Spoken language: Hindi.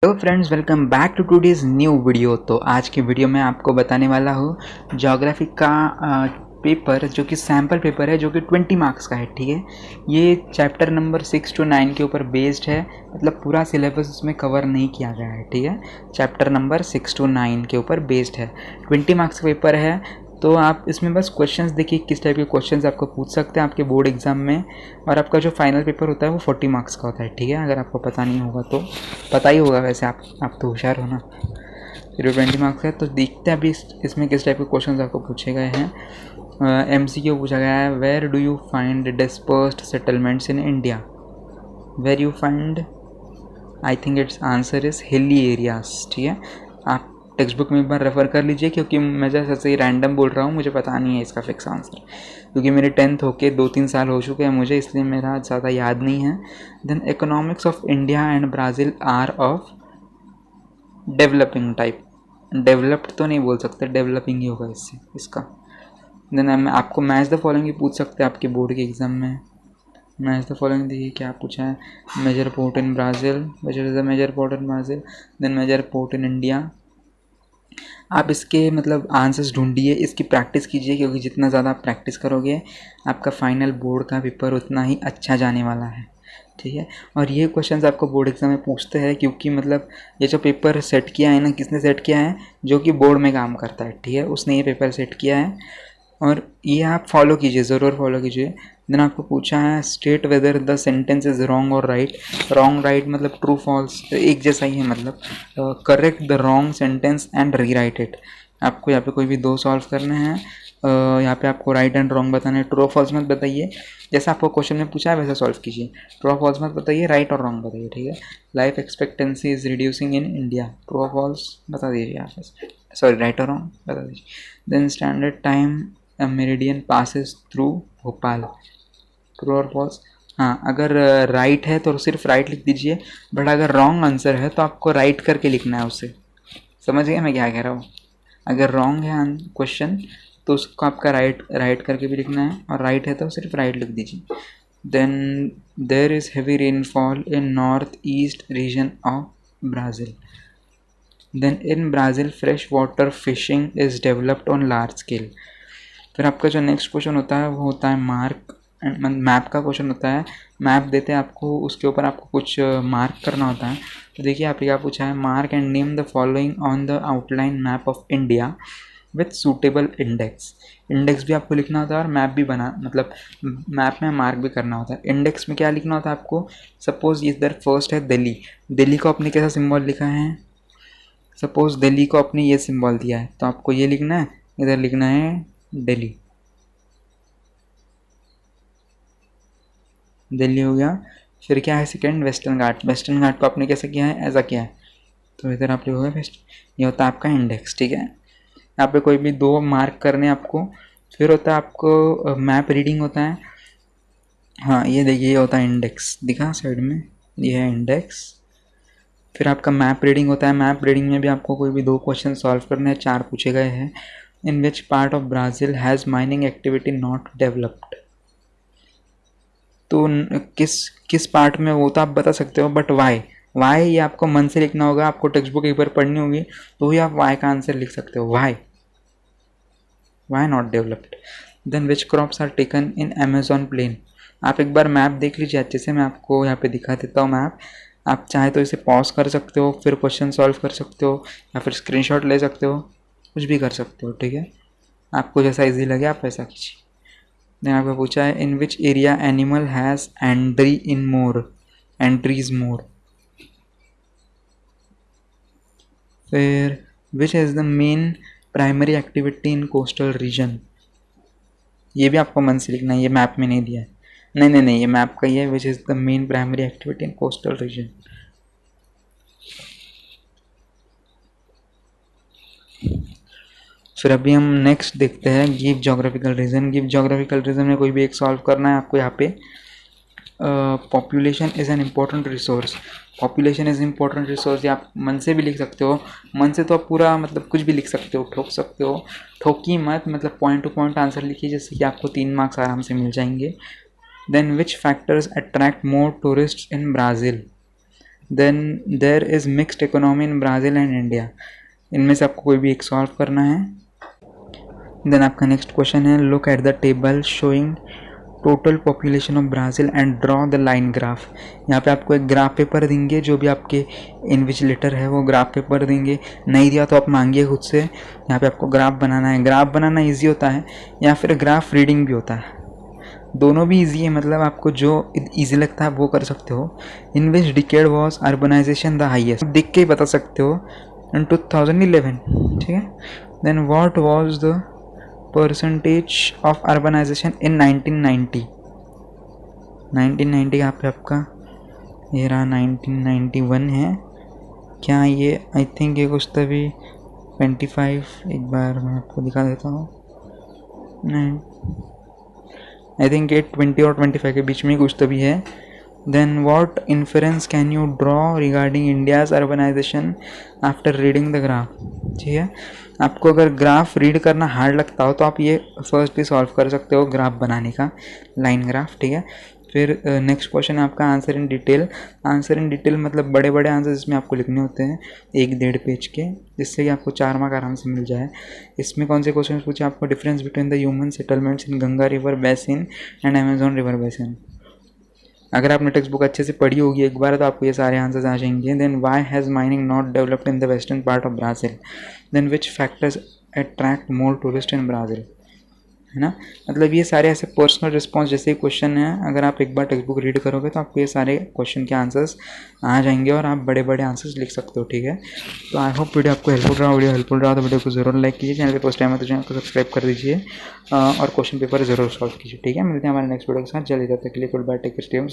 Hello friends, welcome back to today's new video. तो आज की वीडियो में आपको बताने वाला हूँ ज्योग्राफी का पेपर जो कि सैम्पल पेपर है जो कि 20 मार्क्स का है। ठीक है, ये चैप्टर नंबर 6 to 9 के ऊपर बेस्ड है, मतलब पूरा सिलेबस उसमें कवर नहीं किया गया है। ठीक है, चैप्टर नंबर 6 to 9 के ऊपर बेस्ड है, 20 मार्क्स का पेपर है। तो आप इसमें बस क्वेश्चंस देखिए किस टाइप के क्वेश्चंस आपको पूछ सकते हैं आपके बोर्ड एग्जाम में। और आपका जो फाइनल पेपर होता है वो 40 मार्क्स का होता है। ठीक है, अगर आपको पता नहीं होगा तो पता ही होगा, वैसे आप तो होशियार हो ना। फिर 20 मार्क्स है, तो देखते हैं अभी इसमें किस टाइप के क्वेश्चन आपको पूछे गए हैं। MCQ पूछा गया है, where do you find dispersed settlements in India. Where you find, I think it's answer is hilly areas. ठीक है, आप टेक्स्ट बुक में एक बार रेफर कर लीजिए, क्योंकि मैं जैसे ऐसे ही रैंडम बोल रहा हूँ, मुझे पता नहीं है इसका फिक्स आंसर, क्योंकि मेरे 10th होके 2-3 साल हो चुके हैं मुझे, इसलिए मेरा ज़्यादा याद नहीं है। Then economics of India and Brazil are of developing type. Developed तो नहीं बोल सकते, डेवलपिंग ही होगा इससे इसका। देन आपको मैच द फॉलोइंग ही पूछ सकते हैं आपके बोर्ड के एग्ज़ाम में। मैच द फॉलोइंग देखिए क्या पूछा है। Major port in Brazil, which is the major port in Brazil, then major port in India. आप इसके मतलब आंसर्स ढूंढिए, इसकी प्रैक्टिस कीजिए, क्योंकि जितना ज़्यादा आप प्रैक्टिस करोगे आपका फाइनल बोर्ड का पेपर उतना ही अच्छा जाने वाला है। ठीक है, और ये क्वेश्चंस आपको बोर्ड एग्जाम में पूछते हैं, क्योंकि मतलब ये जो पेपर सेट किया है ना, किसने सेट किया है, जो कि बोर्ड में काम करता है। ठीक है, उसने ये पेपर सेट किया है और ये आप फॉलो कीजिए, ज़रूर फॉलो कीजिए। देन आपको पूछा है, state whether the sentence is wrong और राइट। रॉन्ग राइट मतलब ट्रू फॉल्स एक जैसा ही है, मतलब correct the wrong sentence and re right it. आपको यहाँ पे कोई भी दो सॉल्व करने हैं, यहाँ पे आपको राइट एंड रॉन्ग बताना है। ट्रू और फॉल्स मत बताइए, जैसा आपको क्वेश्चन में पूछा है वैसा सॉल्व कीजिए। ट्रू और फॉल्स मत बताइए, राइट और रॉन्ग बताइए। ठीक है, life expectancy is reducing in India, true और फॉल्स बता दीजिए आप, सॉरी राइट और रॉन्ग बता दीजिए। Then standard time meridian passes through Bhopal, true और फॉल्स। हाँ, अगर राइट है तो सिर्फ राइट लिख दीजिए, बट अगर रॉन्ग आंसर है तो आपको राइट करके लिखना है उसे। समझ गए मैं क्या कह रहा हूँ। अगर रॉन्ग है क्वेश्चन तो उसको आपका राइट करके भी लिखना है, और राइट है तो सिर्फ राइट लिख दीजिए। Then there is heavy rainfall in north east region of Brazil. Then in Brazil fresh water fishing is developed on large scale. फिर आपका जो नेक्स्ट क्वेश्चन होता है वो होता है मार्क, मैप का क्वेश्चन होता है। मैप देते हैं आपको, उसके ऊपर आपको कुछ मार्क करना होता है। तो देखिए आप क्या पूछा है, mark and name the following on the outline map of India with suitable index. Index भी आपको लिखना होता है और मैप भी बना, मतलब मैप में मार्क भी करना होता है। इंडेक्स में क्या लिखना होता है आपको, सपोज इधर फर्स्ट है दिल्ली, दिल्ली को अपने कैसा सिंबल लिखा है, सपोज दिल्ली को अपने ये सिंबल दिया है, तो आपको ये लिखना है, इधर लिखना है दिल्ली, दिल्ली हो गया। फिर क्या है सेकेंड, वेस्टर्न घाट, वेस्टर्न घाट को आपने कैसे किया है, ऐसा किया है, तो इधर आप लिखोगे वेस्ट। ये होता है आपका इंडेक्स। ठीक है, यहाँ पे कोई भी दो मार्क करने आपको। फिर होता है आपको मैप रीडिंग होता है। हाँ ये देखिए, ये होता है इंडेक्स, दिखा साइड में, ये है इंडेक्स। फिर आपका मैप रीडिंग होता है। मैप रीडिंग में भी आपको कोई भी दो क्वेश्चन सॉल्व करने हैं, 4 पूछे गए हैं। In which part of Brazil has mining activity not developed. तो किस किस पार्ट में वो तो आप बता सकते हो, बट वाई, वाई ये आपको मन से लिखना होगा, आपको टेक्स्ट बुक एक बार पढ़नी होगी तो ही आप वाई का आंसर लिख सकते हो। Why, why not developed. Then which crops are taken in Amazon plain. आप एक बार मैप देख लीजिए अच्छे से, मैं आपको यहाँ पे दिखा देता हूँ मैप। आप चाहे तो इसे पॉज कर सकते हो, फिर क्वेश्चन सॉल्व कर सकते हो, या फिर स्क्रीनशॉट ले सकते हो, कुछ भी कर सकते हो। ठीक है, आपको जैसा इजी लगे आप वैसा कीजिए। देन आपको पूछा है, in which area animal has entry in more, entries more. फिर which is the main primary activity in coastal region. ये भी आपको मन से लिखना है, ये मैप में नहीं दिया है। नहीं नहीं नहीं, ये मैप का ही है, विच is the main primary activity in coastal reason. फिर अभी हम नेक्स्ट देखते हैं, give geographical region. Give geographical region में कोई भी एक सॉल्व करना है आपको। यहाँ पे population is an important resource, population is important resource, या आप मन से भी लिख सकते हो। मन से तो आप पूरा मतलब कुछ भी लिख सकते हो, ठोक सकते हो, ठोकी मत, मतलब पॉइंट टू पॉइंट आंसर लिखिए, जैसे कि आपको 3 मार्क्स आराम से मिल जाएंगे। Then which factors attract more tourist in Brazil. Then there is mixed economy in Brazil and India. इनमें से आपको कोई भी एक सॉल्व करना है। देन आपका नेक्स्ट क्वेश्चन है, look at the table showing total population of Brazil and draw the line graph. यहाँ पे आपको एक ग्राफ पेपर देंगे, जो भी आपके इन्विजिलेटर है वो ग्राफ पेपर देंगे। नहीं दिया तो आप मांगिए खुद से। यहाँ पे आपको ग्राफ बनाना है। ग्राफ बनाना ईजी होता है या फिर ग्राफ रीडिंग भी होता है, दोनों भी ईजी है, मतलब आपको जो ईजी लगता है वो कर सकते हो। In which decade was urbanisation the highest, देख के ही बता सकते हो, इन 2011, ठीक है। Then what was the percentage of urbanisation in 1990। 1990 यहाँ पे आपका ये रहा 1991 है क्या ये, आई थिंक ये कुछ तभी 25, एक बार मैं आपको दिखा देता हूँ, नहीं आई थिंक ये 20 और 25 के बीच में कुछ तभी है। Then what inference can you draw regarding India's urbanisation after reading the graph, ठीक है। आपको अगर ग्राफ रीड करना हार्ड लगता हो तो आप ये फर्स्ट भी सॉल्व कर सकते हो, ग्राफ बनाने का, लाइन ग्राफ, ठीक है। फिर नेक्स्ट क्वेश्चन है आपका answer in detail. Answer in detail मतलब बड़े बड़े आंसर जिसमें आपको लिखने होते हैं 1-1.5 पेज के, जिससे कि आपको 4 मार्क आराम से मिल जाए। इसमें कौन से क्वेश्चन पूछे आपको, difference between the human settlements in Ganga river basin and Amazon river basin. अगर आपने टेक्स्ट बुक अच्छे से पढ़ी होगी एक बार तो आपको ये सारे आंसर्स आ जाएंगे। Then why has mining not developed in the western part of Brazil. Then which factors attract more tourist in Brazil, है ना। मतलब ये सारे ऐसे पर्सनल रिस्पॉन्स जैसे क्वेश्चन हैं, अगर आप एक बार टेक्स्ट बुक रीड करोगे तो आपको ये सारे क्वेश्चन के आंसर्स आ जाएंगे और आप बड़े बड़े आंसर्स लिख सकते हो, ठीक है। तो आई होप वीडियो आपको हेल्पफुल रहा। वीडियो हेल्पफुल रहा तो वीडियो को जरूर लाइक कीजिए, चैनल पे फर्स्ट टाइम है तो चैनल को सब्सक्राइब कर दीजिए और क्वेश्चन पेपर जरूर सॉल्व कीजिए, ठीक है। मिलते हैं हमारे नेक्स्ट वीडियो के साथ, जल्दी, तब तक के लिए good bye, take care, stay home.